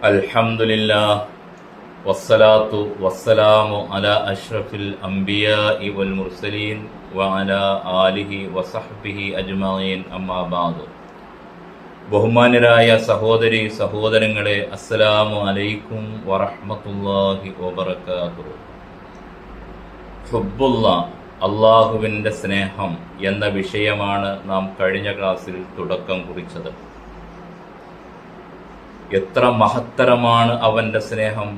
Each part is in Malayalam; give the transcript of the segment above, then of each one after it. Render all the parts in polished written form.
അൽഹംദുലില്ലാഹ് വസ്സലാത്തു വസ്സലാമു അലാ അഷ്റഫിൽ അംബിയാഇ വൽ മുർസലീൻ വഅലാ ആലിഹി വസഹ്ബിഹി അജ്മഈൻ അമ്മാ ബഅദ്. ബഹുമാന്യരായ സഹോദരി സഹോദരങ്ങളെ, അസ്സലാമു അലൈക്കും വറഹ്മത്തുള്ളാഹി വബറകാതുഹു. ഹുബ്ബുല്ലാഹ്, അള്ളാഹുവിൻ്റെ സ്നേഹം എന്ന വിഷയമാണ് നാം കഴിഞ്ഞ ക്ലാസ്സിൽ തുടക്കം കുറിച്ചത്. എത്ര മഹത്തരമാണ് അവൻ്റെ സ്നേഹം,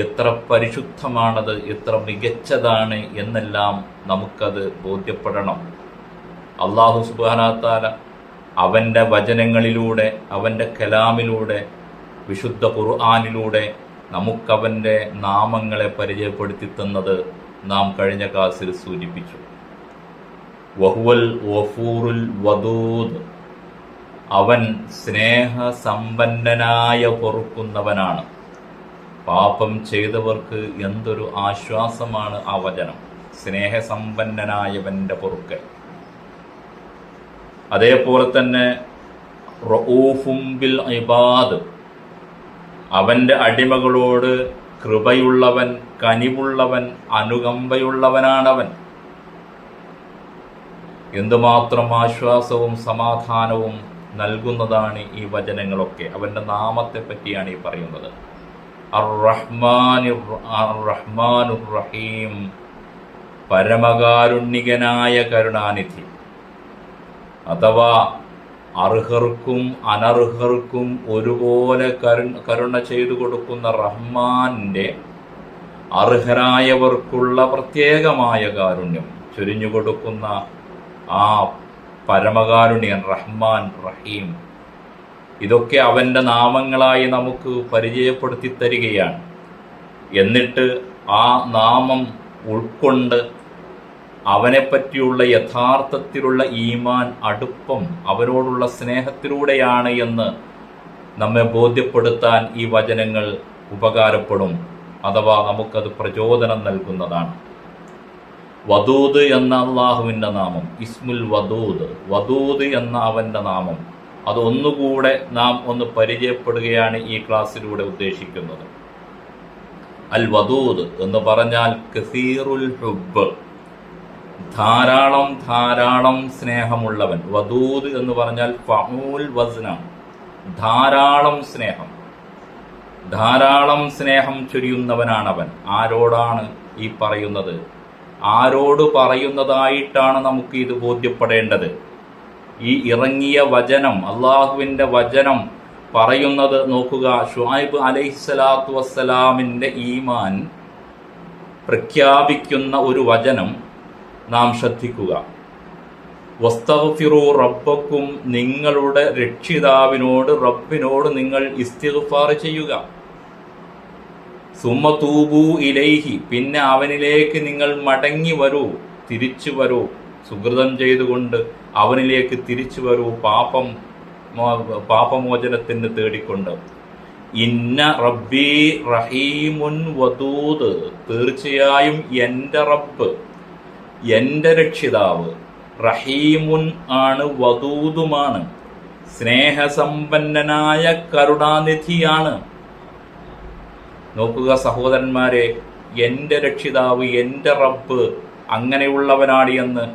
എത്ര പരിശുദ്ധമാണത്, എത്ര മികച്ചതാണ് എന്നെല്ലാം നമുക്കത് ബോധ്യപ്പെടണം. അള്ളാഹു സുബ്ഹാനഹു വ തആല അവൻ്റെ വചനങ്ങളിലൂടെ, അവൻ്റെ കലാമിലൂടെ, വിശുദ്ധ ഖുർആനിലൂടെ നമുക്കവൻ്റെ നാമങ്ങളെ പരിചയപ്പെടുത്തി തന്നത് നാം കഴിഞ്ഞ ക്ലാസ്സിൽ സൂചിപ്പിച്ചു. വഹുവൽ ഗഫൂറുൽ വദൂദ്, അവൻ സ്നേഹസമ്പന്നനായ പൊറുക്കുന്നവനാണ്. പാപം ചെയ്തവർക്ക് എന്തൊരു ആശ്വാസമാണ് ആ വചനം, സ്നേഹസമ്പന്നനായവൻ്റെ പൊറുക്കൽ. അതേപോലെ തന്നെ റഊഫും ബിൽ ഇബാദ്, അവൻ്റെ അടിമകളോട് കൃപയുള്ളവൻ, കനിവുള്ളവൻ, അനുകമ്പയുള്ളവനാണവൻ. എന്തുമാത്രം ആശ്വാസവും സമാധാനവും നൽകുന്നതാണ് ഈ വചനങ്ങളൊക്കെ. അവൻ്റെ നാമത്തെ പറ്റിയാണ് ഈ പറയുന്നത്. അർ-റഹ്മാനുർ റഹീം, പരമകാരുണ്യകനായ കരുണാനിധി. അഥവാ അർഹർക്കും അനർഹർക്കും ഒരുപോലെ കരുണ ചെയ്തു കൊടുക്കുന്ന റഹ്മാന്റെ അർഹരായവർക്കുള്ള പ്രത്യേകമായ കാരുണ്യം ചൊരിഞ്ഞു കൊടുക്കുന്ന ആ പരമകാരുണ്യൻ റഹ്മാൻ റഹീം, ഇതൊക്കെ അവൻ്റെ നാമങ്ങളായി നമുക്ക് പരിചയപ്പെടുത്തി തരികയാണ്. എന്നിട്ട് ആ നാമം ഉൾക്കൊണ്ട് അവനെപ്പറ്റിയുള്ള യഥാർത്ഥത്തിലുള്ള ഈമാൻ, അടുപ്പം, അവനോടുള്ള സ്നേഹത്തിലൂടെയാണ് എന്ന് നമ്മെ ബോധ്യപ്പെടുത്താൻ ഈ വചനങ്ങൾ ഉപകാരപ്പെടും. അഥവാ നമുക്കത് പ്രചോദനം നൽകുന്നതാണ്. വദൂദ് എന്ന അള്ളാഹുവിൻ്റെ നാമം, ഇസ്മുൽ വദൂദ്, വദൂദ് എന്ന അവൻ്റെ നാമം, അത് ഒന്നുകൂടെ നാം ഒന്ന് പരിചയപ്പെടുകയാണ് ഈ ക്ലാസ്സിലൂടെ ഉദ്ദേശിക്കുന്നത്. അൽ വദൂദ് എന്ന് പറഞ്ഞാൽ കസീറുൽ ഹുബ്ബ്, ധാരാളം ധാരാളം സ്നേഹമുള്ളവൻ. വദൂദ് എന്ന് പറഞ്ഞാൽ ഫഊൽ വസ്നാണ്, ധാരാളം സ്നേഹം, ധാരാളം സ്നേഹം ചൊരിയുന്നവനാണവൻ. ആരോടാണ് ഈ പറയുന്നത്? ആരോട് പറയുന്നതായിട്ടാണ് നമുക്ക് ഇത് ബോധ്യപ്പെടേണ്ടത്? ഈ ഇറങ്ങിയ വചനം, അള്ളാഹുവിൻ്റെ വചനം പറയുന്നത് നോക്കുക. ശുഐബ് അലൈഹിസ്സലാത്തു വസ്സലാമിൻ്റെ ഈമാൻ പ്രഖ്യാപിക്കുന്ന ഒരു വചനം നാം ശ്രദ്ധിക്കുക. വസ്തഗ്ഫിറൂ റബ്ബക്കും, നിങ്ങളുടെ രക്ഷിതാവിനോട്, റബ്ബിനോട് നിങ്ങൾ ഇസ്തിഗ്ഫാർ ചെയ്യുക. സുമ്മ തൂബൂ ഇലൈഹി, പിന്നെ അവനിലേക്ക് നിങ്ങൾ മടങ്ങി വരൂ, തിരിച്ചു വരൂ, സുഹൃതം ചെയ്തുകൊണ്ട് അവനിലേക്ക് തിരിച്ചു വരൂ, പാപമോചനത്തിന് തേടിക്കൊണ്ട്. ഇന്ന റബ്ബി റഹീമുൻ വദൂദ്, തീർച്ചയായും എൻ്റെ റബ്ബ്, എൻ്റെ രക്ഷിതാവ് റഹീമുൻ ആണ്, വദൂദുമാണ്, സ്നേഹസമ്പന്നനായ കരുണാനിധിയാണ്. നോക്കുക സഹോദരന്മാരെ, എൻ്റെ രക്ഷിതാവ്, എൻ്റെ റബ്ബ് അങ്ങനെയുള്ളവനാണ് എന്ന്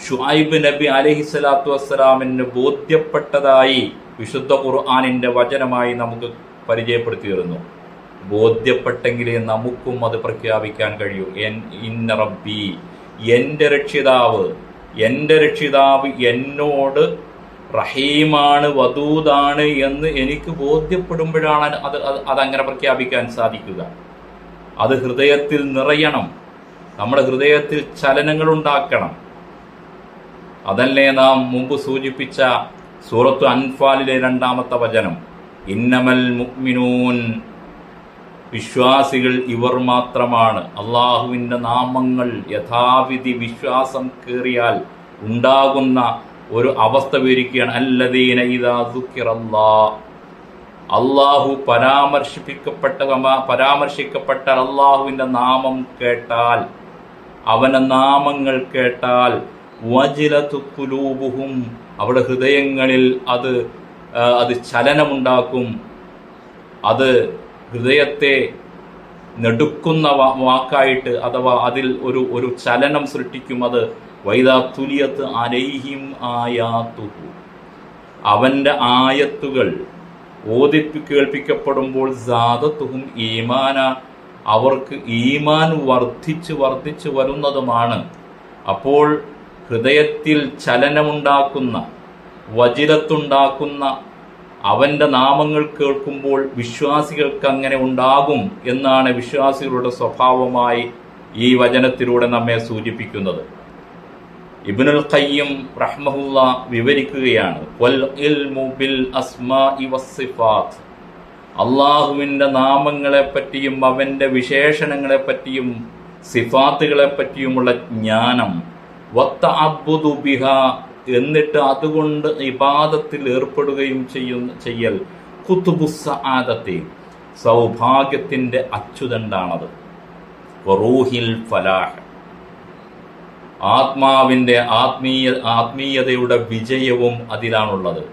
ശുഐബ് നബി അലൈഹിസ്സലാത്തു വസ്സലാമിന് ബോധ്യപ്പെട്ടതായി വിശുദ്ധ ഖുർആനിൻ്റെ വചനമായി നമുക്ക് പരിചയപ്പെടുത്തി തരുന്നു. ബോധ്യപ്പെട്ടെങ്കിലേ നമുക്കും അത് പ്രഖ്യാപിക്കാൻ കഴിയൂ. ഇന്ന റബ്ബി, എൻ്റെ രക്ഷിതാവ്, എൻ്റെ രക്ഷിതാവ് എന്നോട് റഹീമാണ്, വദൂദാണ് എന്ന് എനിക്ക് ബോധ്യപ്പെടുമ്പോഴാണ് അതങ്ങനെ പ്രഖ്യാപിക്കാൻ സാധിക്കുക. അത് ഹൃദയത്തിൽ നിറയണം, നമ്മുടെ ഹൃദയത്തിൽ ചലനങ്ങൾ ഉണ്ടാക്കണം. അതല്ലേ നാം മുമ്പ് സൂചിപ്പിച്ച സൂറത്തു അൻഫാലിലെ 2-ാമത്തെ വചനം, ഇന്നമൽ മുഅ്മിനൂൻ, വിശ്വാസികൾ ഇവർ മാത്രമാണ്. അള്ളാഹുവിൻ്റെ നാമങ്ങൾ യഥാവിധി വിശ്വാസം കേറിയാൽ ഉണ്ടാകുന്ന ഒരു അവസ്ഥ വിവരിക്കുകയാണ്. അല്ലദീന ഇദാ ദുക്കിറല്ലാഹ്, അള്ളാഹു പരാമർശിക്കപ്പെട്ടാൽ, അള്ളാഹുവിൻ്റെ നാമം കേട്ടാൽ, അവൻ്റെ നാമങ്ങൾ കേട്ടാൽ, വജിലതു ഖുലൂബുഹും, അവരുടെ ഹൃദയങ്ങളിൽ അത് ചലനമുണ്ടാക്കും. അത് ഹൃദയത്തെ നെടുക്കുന്ന വാക്കായിട്ട് അഥവാ അതിൽ ഒരു ചലനം സൃഷ്ടിക്കും. അത് വൈദാ തുലിയത്ത് അലൈഹിം ആയാത്തുഹു, അവന്റെ ആയത്തുകൾ കേൾപ്പിക്കപ്പെടുമ്പോൾ സാദത്തുഹും ഈമാന, അവർക്ക് ഈമാൻ വർദ്ധിച്ചു വരുന്നതുമാണ്. അപ്പോൾ ഹൃദയത്തിൽ ചലനമുണ്ടാക്കുന്ന, വജിലത്തുണ്ടാക്കുന്ന അവന്റെ നാമങ്ങൾ കേൾക്കുമ്പോൾ വിശ്വാസികൾക്ക് അങ്ങനെ ഉണ്ടാകും എന്നാണ് വിശ്വാസികളുടെ സ്വഭാവമായി ഈ വചനത്തിലൂടെ നമ്മെ സൂചിപ്പിക്കുന്നത്. ഇബ്നുൽ ഖയ്യിം റഹ്മഹുല്ല വിവരിക്കുകയാണ്, വൽ ഇൽമു ബിൽ അസ്മാഇ വസ്സിഫാത്ത്, അള്ളാഹുവിൻ്റെ നാമങ്ങളെപ്പറ്റിയും അവൻ്റെ വിശേഷണങ്ങളെപ്പറ്റിയും സിഫാത്തുകളെപ്പറ്റിയുമുള്ള ജ്ഞാനം, വത്തഅബ്ബുദു ബിഹാ, എന്നിട്ട് അതുകൊണ്ട് ഇബാദത്തിൽ ഏർപ്പെടുകയും ചെയ്യൽ, ഖുതുബുസ് സആദത്തി, സൗഭാഗ്യത്തിൻ്റെ അച്ചുതണ്ടാണത്. വറൂഹിൽ ഫലാഹ്, ആത്മാവിൻ്റെ ആത്മീയതയുടെ വിജയവും അതിലാണുള്ളത്.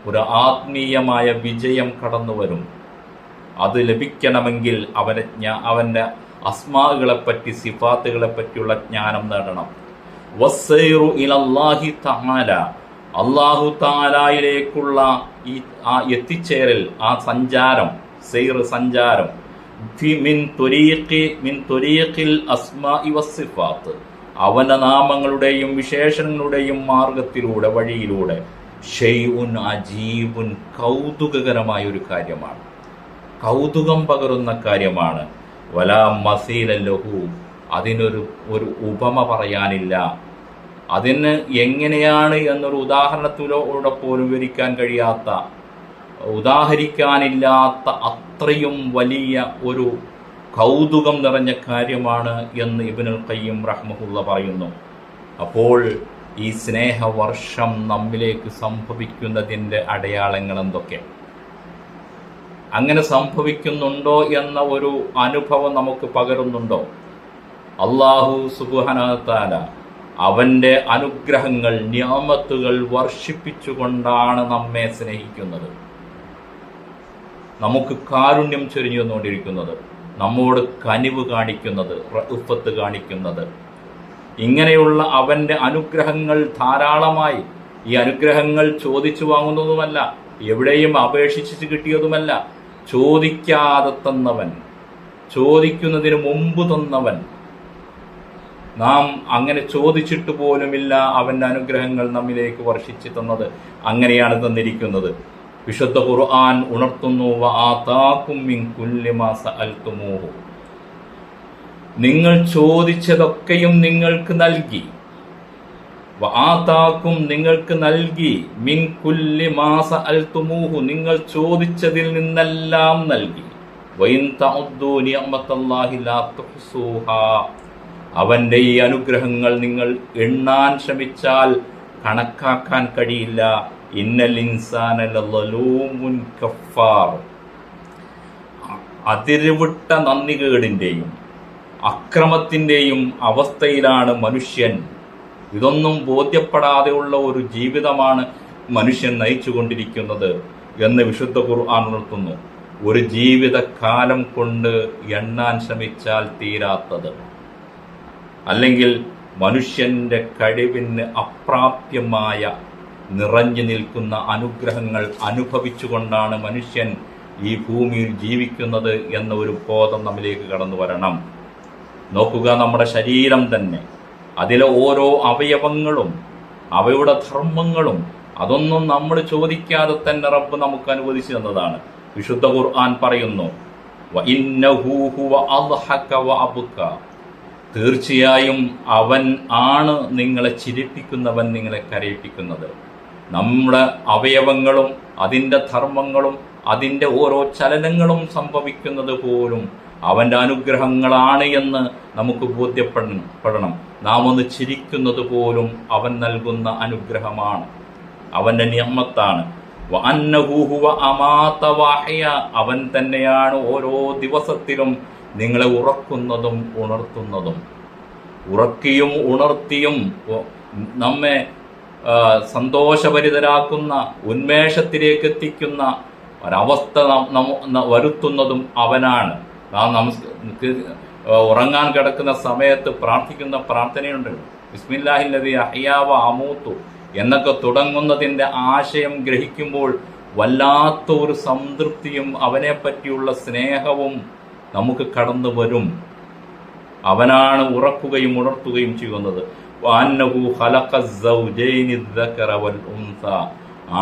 ഒരു ആത്മീയമായ വിജയം കടന്നു വരും. അത് ലഭിക്കണമെങ്കിൽ അവൻ്റെ അസ്മാകളെപ്പറ്റി സിഫാത്തുകളെപ്പറ്റിയുള്ള ജ്ഞാനം നേടണം. വസ്സൈറു ഇലല്ലാഹി തആല, അല്ലാഹു തആലയിലേക്കുള്ള ആ എത്തിച്ചേരൽ, ആ സഞ്ചാരം, സഞ്ചാരം, മിൻ ത്വരീഖിൽ അസ്മാഇ വസ്സിഫാത്ത്, അവന്റെ നാമങ്ങളുടെയും വിശേഷണങ്ങളുടെയും മാർഗത്തിലൂടെ, വഴിയിലൂടെ, ഷൈഉൻ അജീബുൻ, കൗതുകകരമായ ഒരു കാര്യമാണ്, കൗതുകം പകരുന്ന കാര്യമാണ്. വലാ മസീല ലഹു, അതിനൊരു ഉപമ പറയാനില്ല. അതിന് എങ്ങനെയാണ് എന്നൊരു ഉദാഹരണത്തിലൂടെ പോലും വിവരിക്കാൻ കഴിയാത്ത, ഉദാഹരിക്കാനില്ലാത്ത അത്രയും വലിയ ഒരു കൗതുകം നിറഞ്ഞ കാര്യമാണ് എന്ന് ഇബ്നുൽ ഖയ്യിം റഹ്മഹുല്ല പറയുന്നു. അപ്പോൾ ഈ സ്നേഹവർഷം നമ്മിലേക്ക് സംഭവിക്കുന്നതിൻ്റെ അടയാളങ്ങൾ എന്തൊക്കെ? അങ്ങനെ സംഭവിക്കുന്നുണ്ടോ എന്ന ഒരു അനുഭവം നമുക്ക് പകരുന്നുണ്ടോ? അല്ലാഹു സുബ്ഹാനഹു വ തആല അവൻ്റെ അനുഗ്രഹങ്ങൾ, നിഅമത്തുകൾ വർഷിപ്പിച്ചുകൊണ്ടാണ് നമ്മെ സ്നേഹിക്കുന്നത്, നമുക്ക് കാരുണ്യം ചൊരിഞ്ഞു തന്നുകൊണ്ടിരിക്കുന്നത്, നമ്മോട് കനിവ് കാണിക്കുന്നത്, റഅഫത്ത് കാണിക്കുന്നത്. ഇങ്ങനെയുള്ള അവൻ്റെ അനുഗ്രഹങ്ങൾ ധാരാളമായി, ഈ അനുഗ്രഹങ്ങൾ ചോദിച്ചു വാങ്ങുന്നതുമല്ല, എവിടെയും അപേക്ഷിച്ച് കിട്ടിയതുമല്ല, ചോദിക്കാതെ തന്നവൻ, ചോദിക്കുന്നതിന് മുമ്പ് തന്നവൻ, നാം അങ്ങനെ ചോദിച്ചിട്ട് പോലുമില്ല അവൻ്റെ അനുഗ്രഹങ്ങൾ നമ്മിലേക്ക് വർഷിച്ചു തന്നത്. അങ്ങനെയാണ് തന്നിരിക്കുന്നത്. വിശുദ്ധ ഖുർആൻ ഉണർത്തുന്നു, വആതാകും മിൻ കുല്ലി മാ സഅൽതുമൂഹു, നിങ്ങൾ ചോദിച്ചതൊക്കെയും നിങ്ങൾക്ക് നൽകി. വആതാകും, നിങ്ങൾക്ക് നൽകി. മിൻ കുല്ലി മാ സഅൽതുമൂഹു, നിങ്ങൾ ചോദിച്ചതിൽ നിന്നെല്ലാം നൽകി. വഇൻ തഉദ്ദൂ നിഅമത്തല്ലാഹി ലാ തുഹ്സൂഹാ, അവൻ്റെ ഈ അനുഗ്രഹങ്ങൾ നിങ്ങൾ എണ്ണാൻ ശ്രമിച്ചാൽ കണക്കാക്കാൻ കഴിയില്ല. ഇന്നൽ ഇൻസാന ലളൂമുൻ കഫാർ, അതിരുവിട്ട നന്ദികേടിൻ്റെയും അക്രമത്തിൻ്റെയും അവസ്ഥയിലാണ് മനുഷ്യൻ. ഇതൊന്നും ബോധ്യപ്പെടാതെയുള്ള ഒരു ജീവിതമാണ് മനുഷ്യൻ നയിച്ചുകൊണ്ടിരിക്കുന്നത് എന്ന് വിശുദ്ധ ഖുർആൻ ഉണർത്തുന്നു. ഒരു ജീവിതകാലം കൊണ്ട് എണ്ണാൻ ശ്രമിച്ചാൽ തീരാത്തത്, അല്ലെങ്കിൽ മനുഷ്യൻ്റെ കഴിവിന് അപ്രാപ്യമായ നിറഞ്ഞു നിൽക്കുന്ന അനുഗ്രഹങ്ങൾ അനുഭവിച്ചുകൊണ്ടാണ് മനുഷ്യൻ ഈ ഭൂമിയിൽ ജീവിക്കുന്നത് എന്ന ഒരു ബോധം നമ്മിലേക്ക് കടന്നു വരണം. നോക്കുക, നമ്മുടെ ശരീരം തന്നെ, അതിലെ ഓരോ അവയവങ്ങളും അവയുടെ ധർമ്മങ്ങളും, അതൊന്നും നമ്മൾ ചോദിക്കാതെ തന്നെ റബ്ബ് നമുക്ക് അനുവദിച്ചു തന്നതാണ്. വിശുദ്ധ ഖുർആൻ പറയുന്നു, വഇന്നഹു ഹുവ അദ്ഹക വഅബ്ക, തീർച്ചയായും അവൻ ആണ് നിങ്ങളെ ചിരിപ്പിക്കുന്നവൻ, നിങ്ങളെ കരയിപ്പിക്കുന്നത്. നമ്മുടെ അവയവങ്ങളും അതിൻ്റെ ധർമ്മങ്ങളും അതിൻ്റെ ഓരോ ചലനങ്ങളും സംഭവിക്കുന്നത് പോലും അവൻ്റെ അനുഗ്രഹങ്ങളാണ് എന്ന് നമുക്ക് ബോധ്യപ്പെടണം. നാം ഒന്ന് ചിരിക്കുന്നത് പോലും അവൻ നൽകുന്ന അനുഗ്രഹമാണ്, അവൻ്റെ നിഅമത്താണ്. വഅന്നഹു ഹുവ അമാത വഅഹ്യ, അവൻ തന്നെയാണ് ഓരോ ദിവസത്തിലും നിങ്ങളെ ഉറക്കുന്നതും ഉണർത്തുന്നതും. ഉറക്കിയും ഉണർത്തിയും നമ്മെ സന്തോഷഭരിതരാക്കുന്ന, ഉന്മേഷത്തിലേക്ക് എത്തിക്കുന്ന ഒരവസ്ഥ വരുത്തുന്നതും അവനാണ്. നാം ഉറങ്ങാൻ കിടക്കുന്ന സമയത്ത് പ്രാർത്ഥിക്കുന്ന പ്രാർത്ഥനയുണ്ട്, ബിസ്മില്ലാഹില്ലദീ അഹ്യാ വ അമൂതു എന്നൊക്കെ തുടങ്ങുന്നതിൻ്റെ ആശയം ഗ്രഹിക്കുമ്പോൾ വല്ലാത്ത ഒരു സംതൃപ്തിയും അവനെ പറ്റിയുള്ള സ്നേഹവും നമുക്ക് കടന്നു വരും. അവനാണ് ഉറക്കുകയും ഉണർത്തുകയും ചെയ്യുന്നത്. വഅന്നഹു ഖലഖ സൗജൈനി ദക്കറ വൽ ഉൻസ,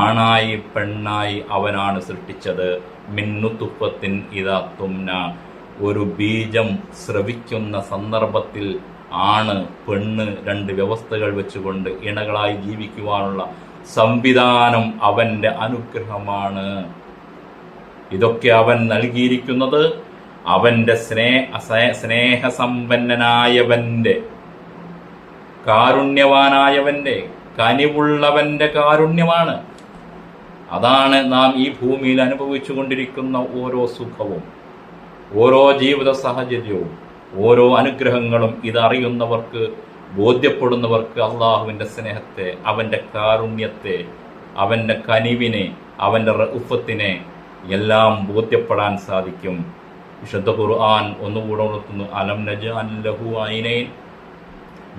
ആണായി പെണ്ണായി അവനാണ് സൃഷ്ടിച്ചത്. മിൻ നുത്ഫത്തിൻ ഇദാ തുംന, ഒരു ബീജം സ്രവിക്കുന്ന സന്ദർഭത്തിൽ ആണ് പെണ്ണ് രണ്ട് വ്യവസ്ഥകൾ വെച്ചുകൊണ്ട് ഇണകളായി ജീവിക്കുവാനുള്ള സംവിധാനം അവൻ്റെ അനുഗ്രഹമാണ്. ഇതൊക്കെ അവൻ നൽകിയിരിക്കുന്നത് അവൻ്റെ സ്നേഹസമ്പന്നനായവൻ്റെ, കാരുണ്യവാനായവൻ്റെ, കനിവുള്ളവൻ്റെ കാരുണ്യമാണ്. അതാണ് നാം ഈ ഭൂമിയിൽ അനുഭവിച്ചു കൊണ്ടിരിക്കുന്ന ഓരോ സുഖവും, ഓരോ ജീവിത സാഹചര്യവും, ഓരോ അനുഗ്രഹങ്ങളും. ഇതറിയുന്നവർക്ക്, ബോധ്യപ്പെടുന്നവർക്ക് അള്ളാഹുവിൻ്റെ സ്നേഹത്തെ, അവൻ്റെ കാരുണ്യത്തെ, അവൻ്റെ കനിവിനെ, അവൻ്റെ റഉഫത്തിനെ എല്ലാം ബോധ്യപ്പെടാൻ സാധിക്കും. വിശുദ്ധ ഖുർആൻ ഒന്നുകൂടെ ഉണർത്തുന്നു, അലം നജ്അൽ ലഹു ഐനൈൻ,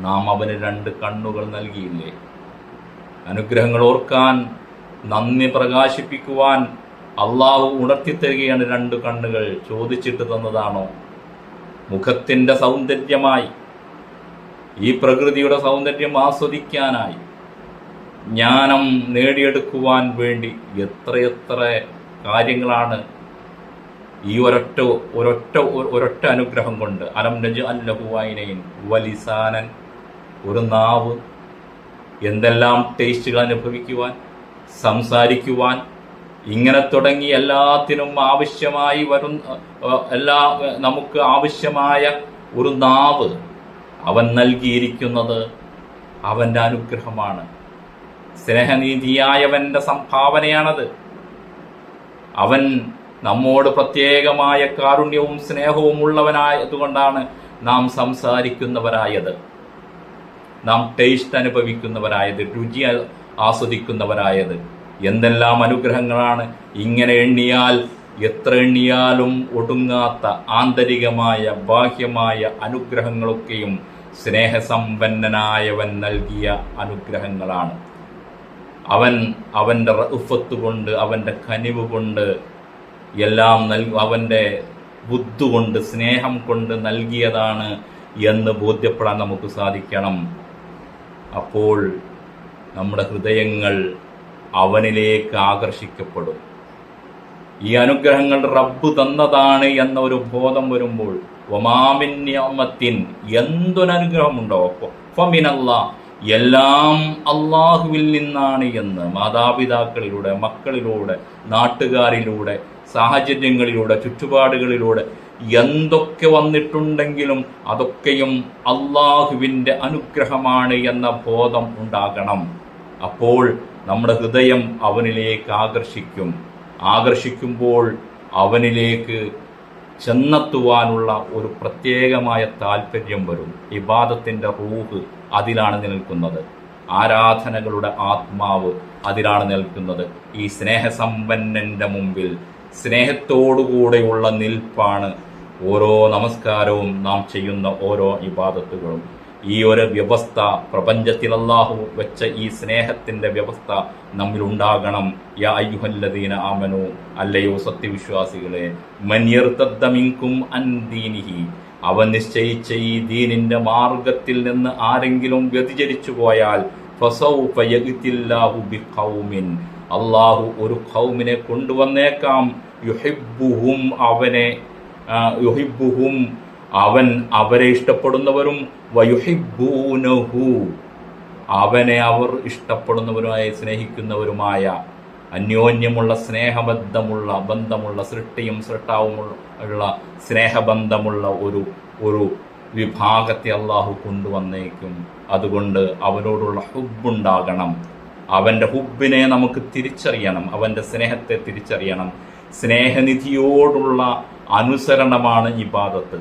നാം അവന് രണ്ട് കണ്ണുകൾ നൽകിയില്ലേ. അനുഗ്രഹങ്ങൾ ഓർക്കാൻ, നന്ദി പ്രകാശിപ്പിക്കുവാൻ അള്ളാഹു ഉണർത്തിത്തരികയാണ് രണ്ട് കണ്ണുകൾ. ചോദിച്ചിട്ട് തന്നതാണോ? മുഖത്തിൻ്റെ സൗന്ദര്യമായി, ഈ പ്രകൃതിയുടെ സൗന്ദര്യം ആസ്വദിക്കാനായി, ജ്ഞാനം നേടിയെടുക്കുവാൻ വേണ്ടി എത്രയെത്ര കാര്യങ്ങളാണ് ഈ ഒരൊറ്റ അനുഗ്രഹം കൊണ്ട്. അലം നജ്അൽ ലഹു ഐനൈൻ വലിസാനൻ, ഒരു നാവ്, എന്തെല്ലാം ടേസ്റ്റുകൾ അനുഭവിക്കുവാൻ, സംസാരിക്കുവാൻ, ഇങ്ങനെ തുടങ്ങി എല്ലാത്തിനും ആവശ്യമായി നമുക്ക് ആവശ്യമായ ഒരു നാവ് അവൻ നൽകിയിരിക്കുന്നത് അവൻ്റെ അനുഗ്രഹമാണ്. സ്നേഹനീതിയായവൻ്റെ സംഭാവനയാണത്. അവൻ നമ്മോട് പ്രത്യേകമായ കാരുണ്യവും സ്നേഹവും ഉള്ളവനായതുകൊണ്ടാണ് നാം സംസാരിക്കുന്നവരായത്, നാം ടേസ്റ്റ് അനുഭവിക്കുന്നവരായത്, രുചി ആസ്വദിക്കുന്നവരായത്. എന്തെല്ലാം അനുഗ്രഹങ്ങളാണ്! ഇങ്ങനെ എണ്ണിയാൽ, എത്ര എണ്ണിയാലും ഒടുങ്ങാത്ത ആന്തരികമായ ബാഹ്യമായ അനുഗ്രഹങ്ങളൊക്കെയും സ്നേഹസമ്പന്നനായവൻ നൽകിയ അനുഗ്രഹങ്ങളാണ്. അവൻ്റെ റഉഫത്ത് കൊണ്ട്, അവൻ്റെ കനിവ് കൊണ്ട് എല്ലാം അവൻ്റെ ബുദ്ധി കൊണ്ട്, സ്നേഹം കൊണ്ട് നൽകിയതാണ് എന്ന് ബോധ്യപ്പെടാൻ നമുക്ക് സാധിക്കണം. അപ്പോൾ നമ്മുടെ ഹൃദയങ്ങൾ അവനിലേക്ക് ആകർഷിക്കപ്പെടും. ഈ അനുഗ്രഹങ്ങൾ റബ്ബ് തന്നതാണ് എന്ന ഒരു ബോധം വരുമ്പോൾ, വമാമിൻ നിഅമത്തിൻ, എന്തൊരനുഗ്രഹമുണ്ടോ ഫമിനല്ലാഹ്, എല്ലാം അള്ളാഹുവിൽ നിന്നാണ് എന്ന് മാതാപിതാക്കളിലൂടെ, മക്കളിലൂടെ, നാട്ടുകാരിലൂടെ, സാഹചര്യങ്ങളിലൂടെ, ചുറ്റുപാടുകളിലൂടെ എന്തൊക്കെ വന്നിട്ടുണ്ടെങ്കിലും അതൊക്കെയും അള്ളാഹുവിൻ്റെ അനുഗ്രഹമാണ് എന്ന ബോധം ഉണ്ടാകണം. അപ്പോൾ നമ്മുടെ ഹൃദയം അവനിലേക്ക് ആകർഷിക്കുമ്പോൾ അവനിലേക്ക് ചെന്നെത്തുവാനുള്ള ഒരു പ്രത്യേകമായ താല്പര്യം വരും. ഇബാദത്തിൻ്റെ റൂഹ് അതിലാണ് നിൽക്കുന്നത്, ആരാധനകളുടെ ആത്മാവ് അതിലാണ് നിൽക്കുന്നത്. ഈ സ്നേഹസമ്പന്നൻ്റെ മുമ്പിൽ സ്നേഹത്തോടുകൂടെയുള്ള നിൽപ്പാണ് ഓരോ നമസ്കാരവും, നാം ചെയ്യുന്ന ഓരോ ഇബാദത്തുകളും. ഈ ഒരു വ്യവസ്ഥ, പ്രപഞ്ചത്തിൽ അല്ലാഹു വെച്ച ഈ സ്നേഹത്തിൻ്റെ വ്യവസ്ഥ നമ്മിലുണ്ടാകണം. യാ അയ്യുഹല്ലദീന ആമനു, അല്ലയോ സത്യവിശ്വാസികളെ, മൻ യർതദ്ദ മിൻകും അൻ ദീനിഹി, അവൻ നിശ്ചയിച്ച ഈ ദീനിൻ്റെ മാർഗത്തിൽ നിന്ന് ആരെങ്കിലും വ്യതിചരിച്ചു പോയാൽ, ഫസൗഫ യഅ്തില്ലാഹു ബിഖൗമിൻ, അല്ലാഹു ഒരു ഖൗമിനെ കൊണ്ടുവന്നേക്കാം, യുഹിബ്ബുഹും, അവൻ അവരെ ഇഷ്ടപ്പെടുന്നവരും, വയുഹിബ്ബൂനഹു, അവനെ അവർ ഇഷ്ടപ്പെടുന്നവരുമായി സ്നേഹിക്കുന്നവരുമായ, അന്യോന്യമുള്ള ബന്ധമുള്ള സൃഷ്ടിയും സൃഷ്ടാവും ഉള്ള സ്നേഹബന്ധമുള്ള ഒരു വിഭാഗത്തെ അള്ളാഹു കൊണ്ടുവന്നേക്കും. അതുകൊണ്ട് അവനോടുള്ള ഹുബ്ബുണ്ടാകണം. അവൻ്റെ ഹുബ്ബിനെ നമുക്ക് തിരിച്ചറിയണം, അവൻ്റെ സ്നേഹത്തെ തിരിച്ചറിയണം. സ്നേഹനിധിയോടുള്ള അനുസരണമാണ് ഇബാദത്ത്.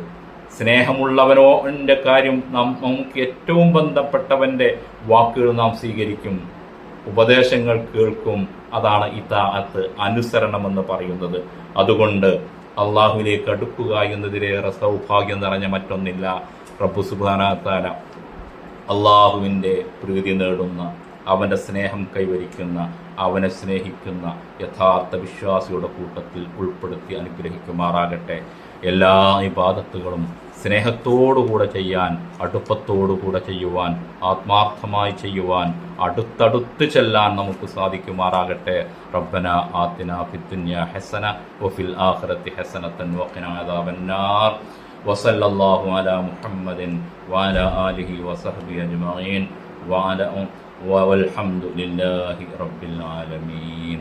സ്നേഹമുള്ളവനോൻ്റെ കാര്യം നമുക്ക് ഏറ്റവും ബന്ധപ്പെട്ടവൻ്റെ വാക്കുകൾ നാം സ്വീകരിക്കും, ഉപദേശങ്ങൾ കേൾക്കും, അതാണ് ഇതാഅത്ത്, അനുസരണമെന്ന് പറയുന്നത്. അതുകൊണ്ട് അള്ളാഹുവിലേക്ക് അടുക്കുക എന്നതിലേറെ സൗഭാഗ്യം നിറഞ്ഞ മറ്റൊന്നില്ല. റബ്ബ് സുബ്ഹാനഹു വ തആല അള്ളാഹുവിൻ്റെ പ്രീതി നേടുന്ന, അവൻ്റെ സ്നേഹം കൈവരിക്കുന്ന, അവനെ സ്നേഹിക്കുന്ന യഥാർത്ഥ വിശ്വാസിയുടെ കൂട്ടത്തിൽ ഉൾപ്പെടുത്തി അനുഗ്രഹിക്കുമാറാകട്ടെ. എല്ലാ ഇബാദത്തുകളും സ്നേഹത്തോടുകൂടെ ചെയ്യാൻ, അടുപ്പത്തോടുകൂടെ ചെയ്യുവാൻ, ആത്മാർത്ഥമായി ചെയ്യുവാൻ, അടുത്തടുത്ത് ചെല്ലാൻ നമുക്ക് സാധിക്കുമാറാകട്ടെ. റബ്ബന ആതിന ഫിദ്ദുനിയ ഹസന വഫിൽ ആഖിറതി ഹസനതൻ വഖിന അദാബന്നാർ. വസല്ലല്ലാഹു അലാ മുഹമ്മദിൻ വഅലാ ആലിഹി വസഹ്ബിഹി അജ്മഈൻ വൽഹംദുലില്ലാഹി റബ്ബിൽ ആലമീൻ.